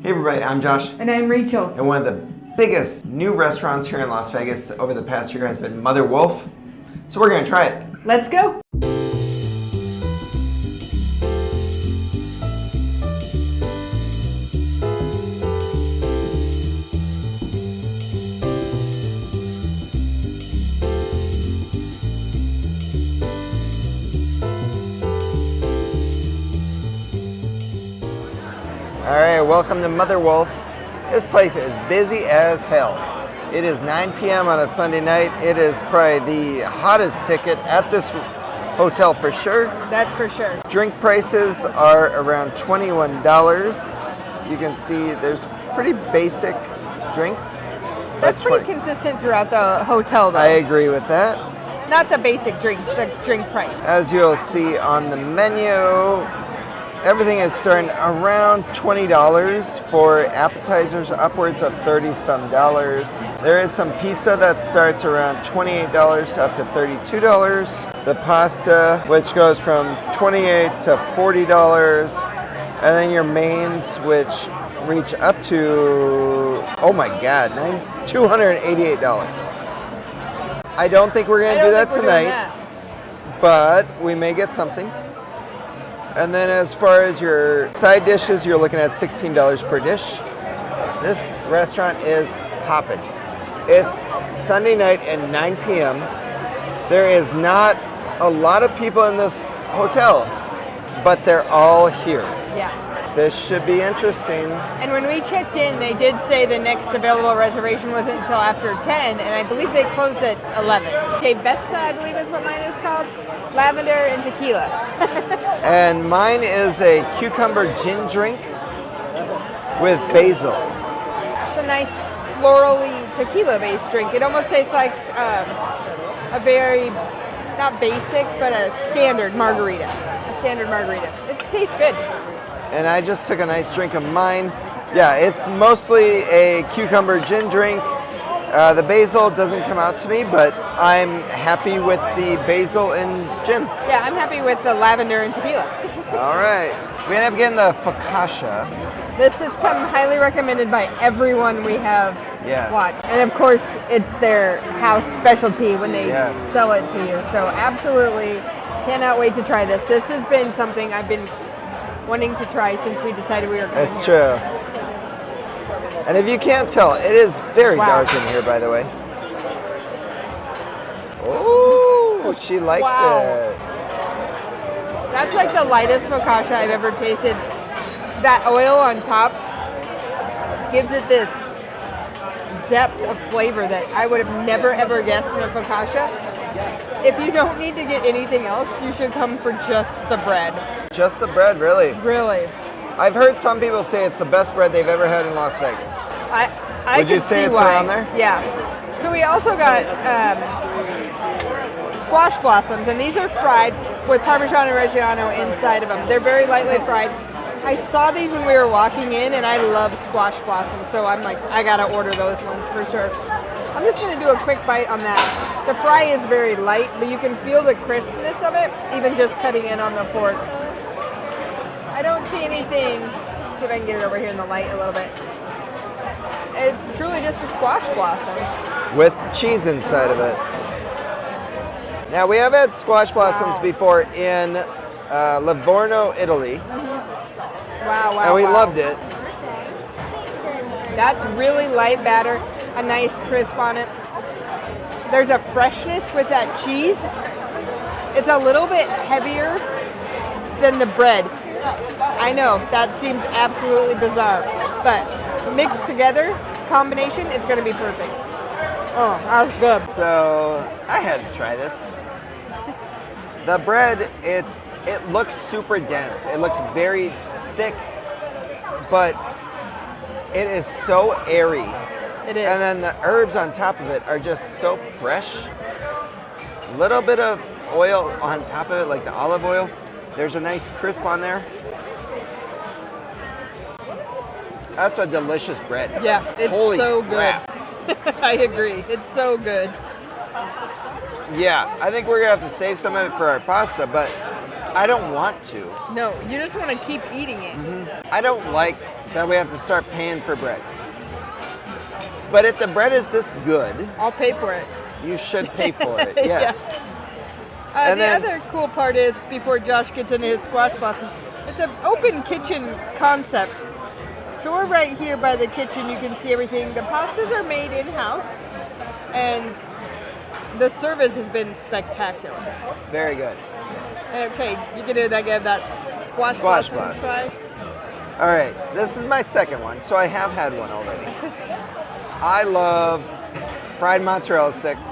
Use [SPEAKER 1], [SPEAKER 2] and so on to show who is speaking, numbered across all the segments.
[SPEAKER 1] Hey everybody, I'm Josh.
[SPEAKER 2] And I'm Rachael.
[SPEAKER 1] And one of the biggest new restaurants here in Las Vegas over the past year has been Mother Wolf. So we're gonna try it.
[SPEAKER 2] Let's go.
[SPEAKER 1] All right, welcome to Mother Wolf. This place is busy as hell. It is 9 p.m. on a Sunday night. It is probably the hottest ticket at this hotel for sure.
[SPEAKER 2] That's for sure.
[SPEAKER 1] Drink prices are around $21. You can see there's pretty basic drinks.
[SPEAKER 2] That's pretty consistent throughout the hotel though.
[SPEAKER 1] I agree with that.
[SPEAKER 2] Not the basic drinks, the drink price.
[SPEAKER 1] As you'll see on the menu, everything is starting around $20 for appetizers, upwards of 30-some dollars. There is some pizza that starts around $28 up to $32. The pasta, which goes from $28 to $40. And then your mains, which reach up to, oh my God, $288. I don't think we're gonna do that tonight, but we may get something. And then as far as your side dishes, you're looking at $16 per dish. This restaurant is hopping. It's Sunday night at 9 p.m. There is not a lot of people in this hotel, but they're all here.
[SPEAKER 2] Yeah.
[SPEAKER 1] This should be interesting.
[SPEAKER 2] And when we checked in, they did say the next available reservation wasn't until after 10, and I believe they closed at 11. Que Vesta, I believe is what mine is called. Lavender and tequila.
[SPEAKER 1] And mine is a cucumber gin drink with basil.
[SPEAKER 2] It's a nice florally tequila-based drink. It almost tastes like a very, not basic, but a standard margarita. A standard margarita. It tastes good.
[SPEAKER 1] And I just took a nice drink of mine. Yeah, it's mostly a cucumber gin drink. The basil doesn't come out to me, but I'm happy with the basil and gin.
[SPEAKER 2] Yeah, I'm happy with the lavender and tequila.
[SPEAKER 1] All right. We end up getting the focaccia.
[SPEAKER 2] This has come highly recommended by everyone we have watched. And of course, it's their house specialty when they sell it to you. So absolutely cannot wait to try this. This has been something I've been wanting to try since we decided we were coming
[SPEAKER 1] It's true. And if you can't tell, it is very dark in here, by the way. Oh, she likes it.
[SPEAKER 2] That's like the lightest focaccia I've ever tasted. That oil on top gives it this depth of flavor that I would have never ever guessed in a focaccia. If you don't need to get anything else, you should come for just the bread.
[SPEAKER 1] Just the bread, really?
[SPEAKER 2] Really.
[SPEAKER 1] I've heard some people say it's the best bread they've ever had in Las Vegas.
[SPEAKER 2] I
[SPEAKER 1] Would you say it's around there?
[SPEAKER 2] Yeah. So we also got squash blossoms, and these are fried with Parmesan and Reggiano inside of them. They're very lightly fried. I saw these when we were walking in, and I love squash blossoms, so I'm like, I gotta order those ones for sure. I'm just gonna do a quick bite on that. The fry is very light, but you can feel the crispness of it, even just cutting in on the fork. I don't see anything. Let's see if I can get it over here in the light a little bit. It's truly just a squash blossom.
[SPEAKER 1] With cheese inside of it. Now, we have had squash blossoms before in Livorno, Italy.
[SPEAKER 2] Wow.
[SPEAKER 1] And we loved it.
[SPEAKER 2] That's really light batter, a nice crisp on it. There's a freshness with that cheese. It's a little bit heavier than the bread. I know, that seems absolutely bizarre, but mixed together, combination, it's gonna be perfect. Oh, that was good.
[SPEAKER 1] So, I had to try this. The bread, it looks super dense. It looks very thick, but it is so airy.
[SPEAKER 2] It is.
[SPEAKER 1] And then the herbs on top of it are just so fresh. A little bit of oil on top of it, like the olive oil. There's a nice crisp on there. That's a delicious bread.
[SPEAKER 2] Yeah, it's
[SPEAKER 1] Holy
[SPEAKER 2] so
[SPEAKER 1] crap.
[SPEAKER 2] good. I agree. It's so good.
[SPEAKER 1] Yeah, I think we're gonna have to save some of it for our pasta, but I don't want to.
[SPEAKER 2] No, you just want to keep eating it.
[SPEAKER 1] I don't like that we have to start paying for bread. But if the bread is this good,
[SPEAKER 2] I'll pay for it.
[SPEAKER 1] you should pay for it. Yes.
[SPEAKER 2] Yeah. The other cool part is, before Josh gets into his squash blossom, it's an open kitchen concept. So we're right here by the kitchen. You can see everything. The pastas are made in-house, and the service has been spectacular.
[SPEAKER 1] Very good.
[SPEAKER 2] Okay, you can give that squash blossom try.
[SPEAKER 1] All right, this is my second one, so I have had one already. I love fried mozzarella sticks.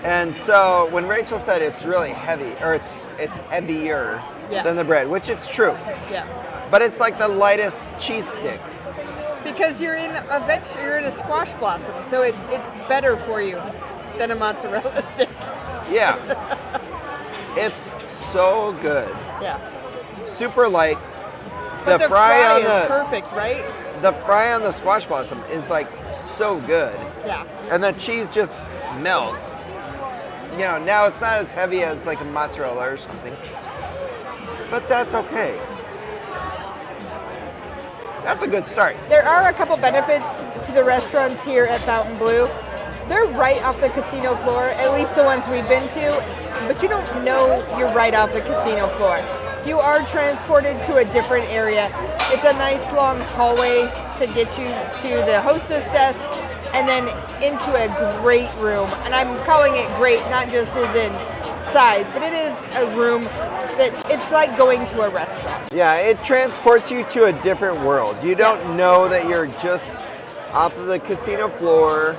[SPEAKER 1] And so when Rachel said it's really heavy, or it's heavier than the bread, which it's true.
[SPEAKER 2] Yeah.
[SPEAKER 1] But it's like the lightest cheese stick.
[SPEAKER 2] Because you're in a squash blossom, so it's better for you than a mozzarella stick.
[SPEAKER 1] Yeah. It's so good.
[SPEAKER 2] Yeah.
[SPEAKER 1] Super light.
[SPEAKER 2] But the fry is perfect, right?
[SPEAKER 1] The fry on the squash blossom is like so good.
[SPEAKER 2] Yeah.
[SPEAKER 1] And the cheese just melts. You know, now it's not as heavy as like a mozzarella or something. But that's okay. That's a good start.
[SPEAKER 2] There are a couple benefits to the restaurants here at Fontainebleau. They're right off the casino floor, at least the ones we've been to, but you don't know you're right off the casino floor. You are transported to a different area. It's a nice long hallway to get you to the hostess desk and then into a great room. And I'm calling it great, not just as in size, but it is a room that it's like going to a restaurant.
[SPEAKER 1] Yeah, it transports you to a different world. You don't know that you're just off of the casino floor.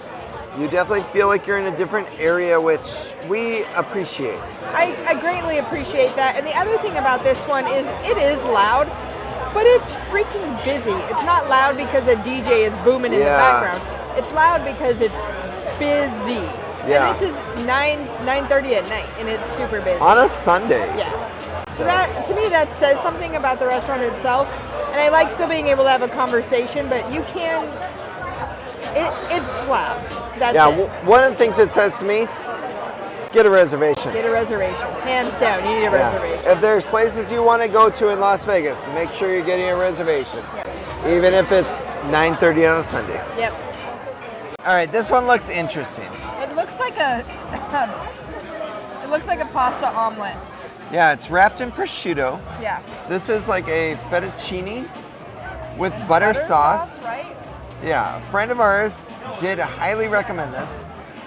[SPEAKER 1] You definitely feel like you're in a different area, which we appreciate.
[SPEAKER 2] I greatly appreciate that. And the other thing about this one is it is loud, but it's freaking busy. It's not loud because a DJ is booming in the background. It's loud because it's busy.
[SPEAKER 1] Yeah.
[SPEAKER 2] And this is 9:30 at night, and it's super busy.
[SPEAKER 1] On a Sunday.
[SPEAKER 2] Yeah. So that, to me, that says something about the restaurant itself. And I like still being able to have a conversation, but you can, it's loud. That's it.
[SPEAKER 1] One of the things it says to me, get a reservation.
[SPEAKER 2] Get a reservation. Hands down, you need a reservation.
[SPEAKER 1] If there's places you want to go to in Las Vegas, make sure you're getting a reservation.
[SPEAKER 2] Yeah.
[SPEAKER 1] Even if it's 9:30 on a Sunday.
[SPEAKER 2] Yep.
[SPEAKER 1] All right, this one looks interesting.
[SPEAKER 2] It looks like a pasta omelet.
[SPEAKER 1] Yeah, it's wrapped in prosciutto.
[SPEAKER 2] Yeah.
[SPEAKER 1] This is like a fettuccine with butter sauce.
[SPEAKER 2] Right?
[SPEAKER 1] Yeah, a friend of ours did highly recommend this.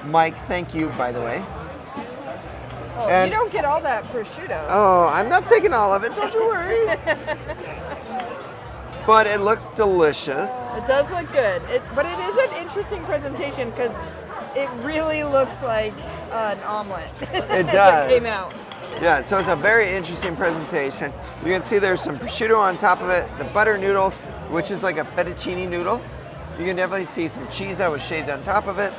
[SPEAKER 1] Mike, thank you, by the way.
[SPEAKER 2] Oh,
[SPEAKER 1] And-
[SPEAKER 2] you don't get all that prosciutto.
[SPEAKER 1] Oh, I'm not taking all of it, don't you worry. But it looks delicious.
[SPEAKER 2] It does look good. But it is an interesting presentation because it really looks like an omelet.
[SPEAKER 1] It does.
[SPEAKER 2] It came out.
[SPEAKER 1] Yeah, so it's a very interesting presentation. You can see there's some prosciutto on top of it, the butter noodles, which is like a fettuccine noodle. You can definitely see some cheese that was shaved on top of it.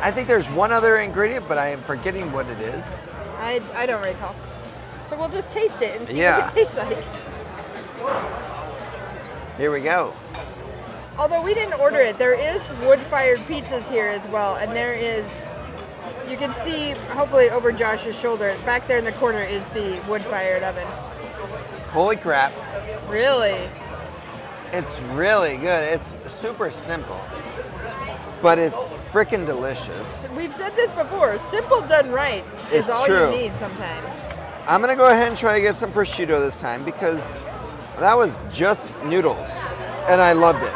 [SPEAKER 1] I think there's one other ingredient, but I am forgetting what it is.
[SPEAKER 2] I don't recall. So we'll just taste it and see
[SPEAKER 1] Yeah.
[SPEAKER 2] what it tastes like.
[SPEAKER 1] Here we go.
[SPEAKER 2] Although we didn't order it, there is wood-fired pizzas here as well, and there is, you can see, hopefully over Josh's shoulder, back there in the corner is the wood-fired oven.
[SPEAKER 1] Holy crap.
[SPEAKER 2] Really?
[SPEAKER 1] It's really good. It's super simple, but it's freaking delicious.
[SPEAKER 2] We've said this before, simple done right is
[SPEAKER 1] It's
[SPEAKER 2] all
[SPEAKER 1] true.
[SPEAKER 2] you need sometimes.
[SPEAKER 1] I'm gonna go ahead and try to get some prosciutto this time because that was just noodles and I loved it.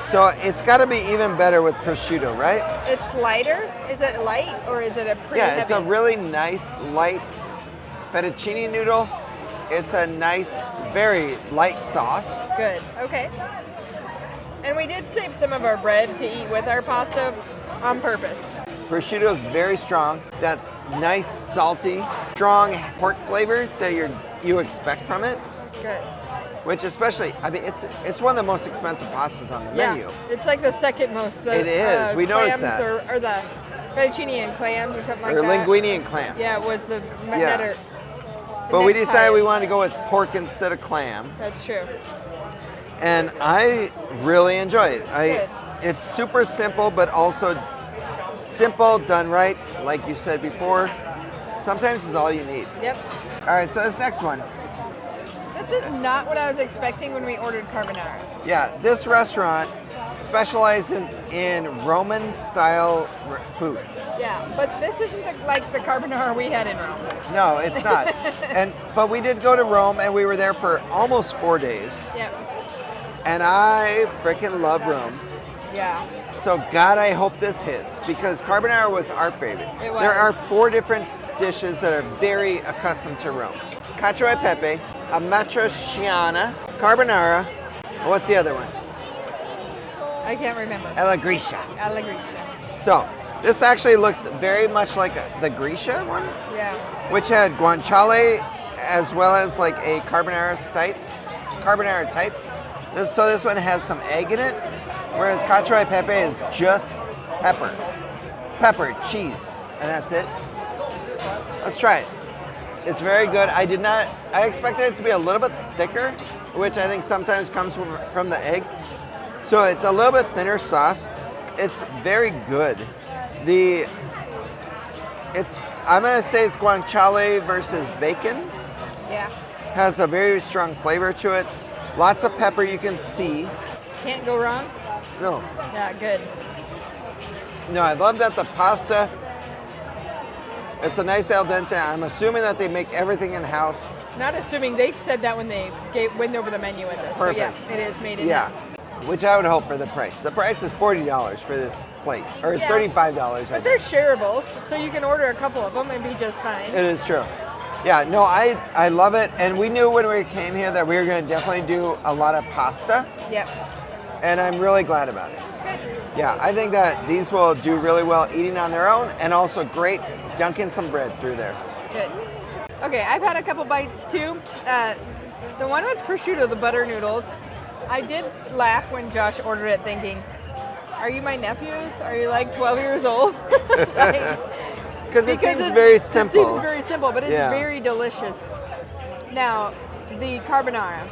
[SPEAKER 1] So it's gotta be even better with prosciutto, right?
[SPEAKER 2] It's lighter? Is it light or is it a pretty
[SPEAKER 1] Yeah,
[SPEAKER 2] heavy?
[SPEAKER 1] it's a really nice light fettuccine noodle. It's a nice, very light sauce.
[SPEAKER 2] Good, okay. And we did save some of our bread to eat with our pasta on purpose.
[SPEAKER 1] Prosciutto is very strong. That's nice, salty, strong pork flavor that you expect from it.
[SPEAKER 2] Good.
[SPEAKER 1] Which especially, I mean, it's one of the most expensive pastas on the menu.
[SPEAKER 2] It's like the second most.
[SPEAKER 1] It is. We noticed
[SPEAKER 2] clams
[SPEAKER 1] that.
[SPEAKER 2] Or the fettuccine and clams or something like
[SPEAKER 1] Or
[SPEAKER 2] that.
[SPEAKER 1] linguine and clams.
[SPEAKER 2] Yeah, it was the
[SPEAKER 1] Yeah.
[SPEAKER 2] better.
[SPEAKER 1] But we
[SPEAKER 2] next
[SPEAKER 1] decided we
[SPEAKER 2] highest.
[SPEAKER 1] wanted to go with pork instead of clam.
[SPEAKER 2] That's true.
[SPEAKER 1] And I really enjoy it.
[SPEAKER 2] Good.
[SPEAKER 1] It's super simple, but also simple, done right. Like you said before, sometimes is all you need.
[SPEAKER 2] Yep.
[SPEAKER 1] All right, so this next one.
[SPEAKER 2] This is not what I was expecting when we ordered carbonara.
[SPEAKER 1] Yeah, this restaurant specializes in Roman-style food.
[SPEAKER 2] Yeah, but this isn't like the carbonara we had in Rome.
[SPEAKER 1] No, it's not. But we did go to Rome, and we were there for almost 4 days.
[SPEAKER 2] Yeah.
[SPEAKER 1] And I freaking love Rome.
[SPEAKER 2] Yeah.
[SPEAKER 1] So God, I hope this hits, because carbonara was our favorite.
[SPEAKER 2] It was.
[SPEAKER 1] There are 4 different dishes that are very accustomed to Rome. Cacio e pepe, a matriciana, carbonara, and what's the other one?
[SPEAKER 2] I can't remember.
[SPEAKER 1] Alla Gricia.
[SPEAKER 2] Alla Gricia.
[SPEAKER 1] So, this actually looks very much like the Gricia one,
[SPEAKER 2] Yeah.
[SPEAKER 1] which had guanciale as well as like a carbonara type. So this one has some egg in it, whereas cacio e pepe is just pepper, cheese, and that's it. Let's try it. It's very good. I expected it to be a little bit thicker, which I think sometimes comes from the egg. So it's a little bit thinner sauce. It's very good. I'm gonna say it's guanciale versus bacon.
[SPEAKER 2] Yeah.
[SPEAKER 1] Has a very strong flavor to it. Lots of pepper you can see.
[SPEAKER 2] Can't go wrong.
[SPEAKER 1] No,
[SPEAKER 2] Yeah, good.
[SPEAKER 1] no, I love that the pasta. It's a nice al dente. I'm assuming that they make everything in house.
[SPEAKER 2] Not assuming they said that when they went over the menu with us.
[SPEAKER 1] Perfect.
[SPEAKER 2] So yeah, it is made in
[SPEAKER 1] Yeah,
[SPEAKER 2] house.
[SPEAKER 1] which I would hope for the price. The price is $40 for this plate, or
[SPEAKER 2] Yeah.
[SPEAKER 1] $35.
[SPEAKER 2] But they're shareables, so you can order a couple of them and be just fine.
[SPEAKER 1] It is true. Yeah, no, I love it. And we knew when we came here that we were going to definitely do a lot of pasta.
[SPEAKER 2] Yep.
[SPEAKER 1] And I'm really glad about it. Yeah, I think that these will do really well eating on their own, and also great dunking some bread through there.
[SPEAKER 2] Good. Okay, I've had a couple bites too. The one with prosciutto, the butter noodles, I did laugh when Josh ordered it thinking, are you my nephews? Are you like 12 years old?
[SPEAKER 1] Because it seems very simple.
[SPEAKER 2] It seems very simple, but it's
[SPEAKER 1] Yeah.
[SPEAKER 2] very delicious. Now, the carbonara.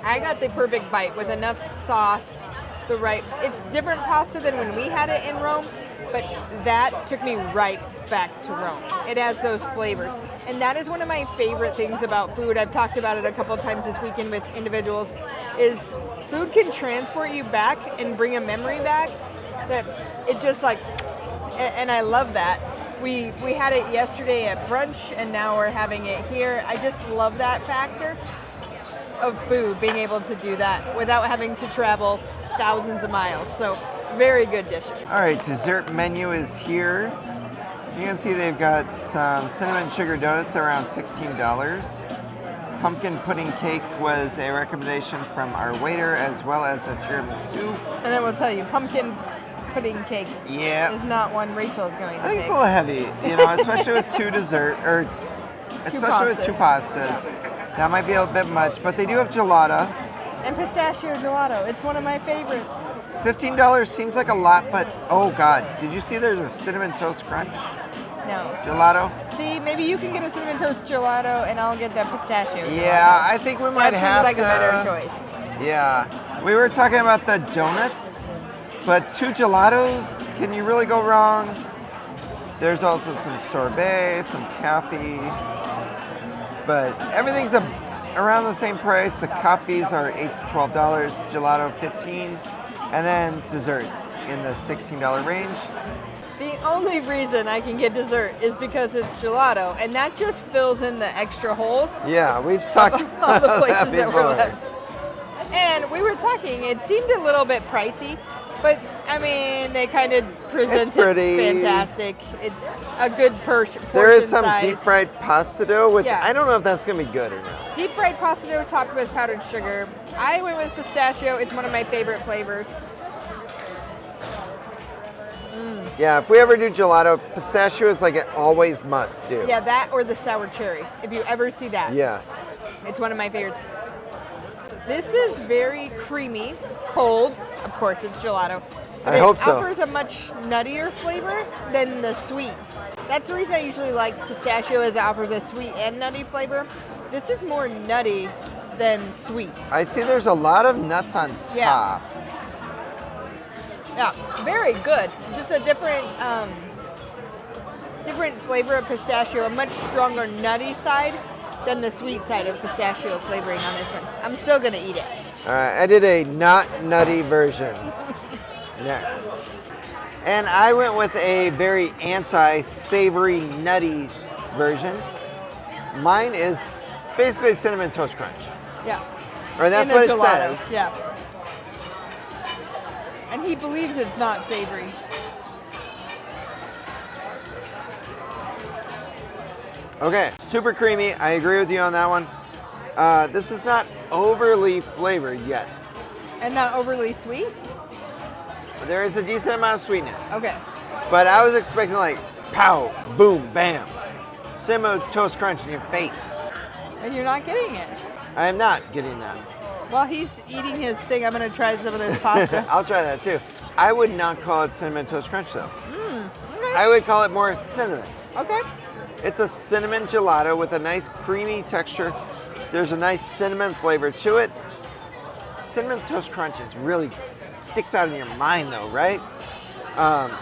[SPEAKER 2] I got the perfect bite with enough sauce, it's different pasta than when we had it in Rome, but that took me right back to Rome. It has those flavors. And that is one of my favorite things about food. I've talked about it a couple times this weekend with individuals, is food can transport you back and bring a memory back that it just like, and I love that. We had it yesterday at brunch, and now we're having it here. I just love that factor of food, being able to do that without having to travel thousands of miles. So very good dishes.
[SPEAKER 1] All right, dessert menu is here. You can see they've got some cinnamon sugar donuts around $16. Pumpkin pudding cake was a recommendation from our waiter, as well as a tiramisu.
[SPEAKER 2] And I will tell you, pumpkin pudding cake
[SPEAKER 1] Yeah,
[SPEAKER 2] is not one Rachel is going to
[SPEAKER 1] I think it's
[SPEAKER 2] take.
[SPEAKER 1] a little heavy, especially with two pastas. That might be a bit much, but they do have gelato.
[SPEAKER 2] And pistachio gelato. It's one of my favorites.
[SPEAKER 1] $15 seems like a lot, but oh God, did you see there's a cinnamon toast crunch
[SPEAKER 2] No.
[SPEAKER 1] gelato?
[SPEAKER 2] See, maybe you can get a cinnamon toast gelato, and I'll get that pistachio.
[SPEAKER 1] Yeah, I think we might
[SPEAKER 2] that
[SPEAKER 1] have
[SPEAKER 2] seems like
[SPEAKER 1] to.
[SPEAKER 2] a better choice.
[SPEAKER 1] Yeah, we were talking about the donuts, but 2 gelatos, can you really go wrong? There's also some sorbet, some coffee, but everything's around the same price. The coffees are $8 to $12, gelato $15, and then desserts in the $16 range.
[SPEAKER 2] The only reason I can get dessert is because it's gelato, and that just fills in the extra holes.
[SPEAKER 1] Yeah, we've talked
[SPEAKER 2] of all the
[SPEAKER 1] about
[SPEAKER 2] places
[SPEAKER 1] that
[SPEAKER 2] that were
[SPEAKER 1] before.
[SPEAKER 2] left. And we were talking, it seemed a little bit pricey, but I mean, they kind of presented
[SPEAKER 1] pretty.
[SPEAKER 2] fantastic. It's a good portion
[SPEAKER 1] There is some
[SPEAKER 2] size.
[SPEAKER 1] deep fried pasta dough, which
[SPEAKER 2] Yeah.
[SPEAKER 1] I don't know if that's going to be good or not.
[SPEAKER 2] Deep fried pasta dough topped with powdered sugar. I went with pistachio. It's one of my favorite flavors.
[SPEAKER 1] Yeah, if we ever do gelato, pistachio is like an always must do.
[SPEAKER 2] Yeah, that or the sour cherry. If you ever see that.
[SPEAKER 1] Yes.
[SPEAKER 2] It's one of my favorites. This is very creamy, cold. Of course, it's gelato. But
[SPEAKER 1] I hope so.
[SPEAKER 2] It offers a much nuttier flavor than the sweet. That's the reason I usually like pistachio, is it offers a sweet and nutty flavor. This is more nutty than sweet.
[SPEAKER 1] I see there's a lot of nuts on top.
[SPEAKER 2] Yeah. Yeah, very good. Just a different flavor of pistachio, a much stronger nutty side than the sweet side of pistachio flavoring on this one. I'm still gonna eat it.
[SPEAKER 1] All right, I did a not nutty version next. And I went with a very anti-savory, nutty version. Mine is basically cinnamon toast crunch.
[SPEAKER 2] Yeah.
[SPEAKER 1] Or that's
[SPEAKER 2] In a
[SPEAKER 1] what it
[SPEAKER 2] gelato.
[SPEAKER 1] says.
[SPEAKER 2] Yeah. And he believes it's not savory.
[SPEAKER 1] Okay, super creamy. I agree with you on that one. This is not overly flavored yet.
[SPEAKER 2] And not overly sweet?
[SPEAKER 1] There is a decent amount of sweetness.
[SPEAKER 2] Okay.
[SPEAKER 1] But I was expecting like pow, boom, bam. Cinnamon toast crunch in your face.
[SPEAKER 2] And you're not getting it.
[SPEAKER 1] I am not getting that.
[SPEAKER 2] While he's eating his thing, I'm gonna try some of this pasta.
[SPEAKER 1] I'll try that too. I would not call it cinnamon toast crunch though.
[SPEAKER 2] Okay.
[SPEAKER 1] I would call it more cinnamon.
[SPEAKER 2] Okay.
[SPEAKER 1] It's a cinnamon gelato with a nice creamy texture. There's a nice cinnamon flavor to it. Cinnamon toast crunch is really sticks out in your mind though, right?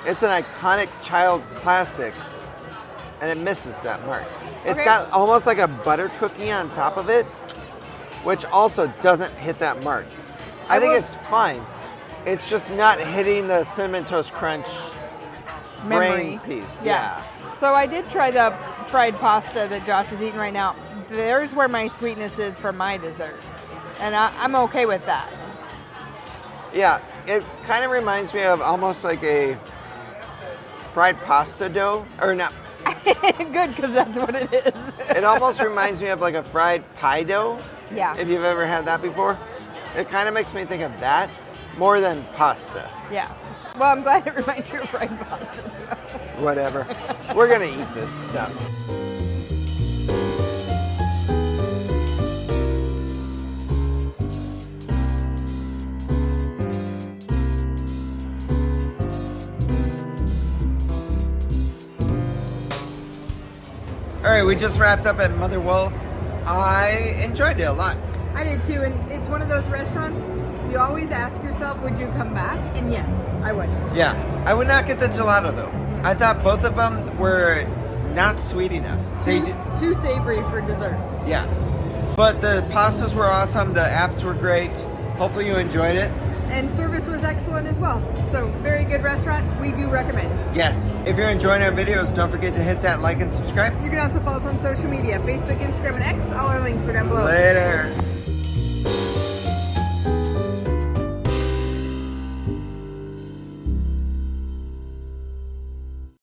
[SPEAKER 1] It's an iconic child classic and it misses that mark. It's
[SPEAKER 2] Okay.
[SPEAKER 1] got almost like a butter cookie on top of it, which also doesn't hit that mark. I think it's fine. It's just not hitting the cinnamon toast crunch
[SPEAKER 2] Memory
[SPEAKER 1] brain piece.
[SPEAKER 2] Yeah. So I did try the fried pasta that Josh is eating right now. There's where my sweetness is for my dessert. And I'm okay with that.
[SPEAKER 1] Yeah, it kind of reminds me of almost like a fried pasta dough, or not.
[SPEAKER 2] Good, because that's what it is.
[SPEAKER 1] It almost reminds me of like a fried pie dough,
[SPEAKER 2] Yeah.
[SPEAKER 1] if you've ever had that before. It kind of makes me think of that more than pasta.
[SPEAKER 2] Yeah. Well, I'm glad it reminds you of fried pasta.
[SPEAKER 1] Whatever. We're gonna eat this stuff. All right, we just wrapped up at Mother Wolf. I enjoyed it a lot.
[SPEAKER 3] I did too, and it's one of those restaurants you always ask yourself, would you come back? And yes, I would.
[SPEAKER 1] Yeah, I would not get the gelato though. I thought both of them were not sweet enough.
[SPEAKER 3] Too savory for dessert.
[SPEAKER 1] Yeah, but the pastas were awesome. The apps were great. Hopefully you enjoyed it.
[SPEAKER 3] And service was excellent as well. So very good restaurant. We do recommend.
[SPEAKER 1] Yes. If you're enjoying our videos, don't forget to hit that like and subscribe.
[SPEAKER 3] You can also follow us on social media, Facebook, Instagram, and X. All our links are down below.
[SPEAKER 1] Later.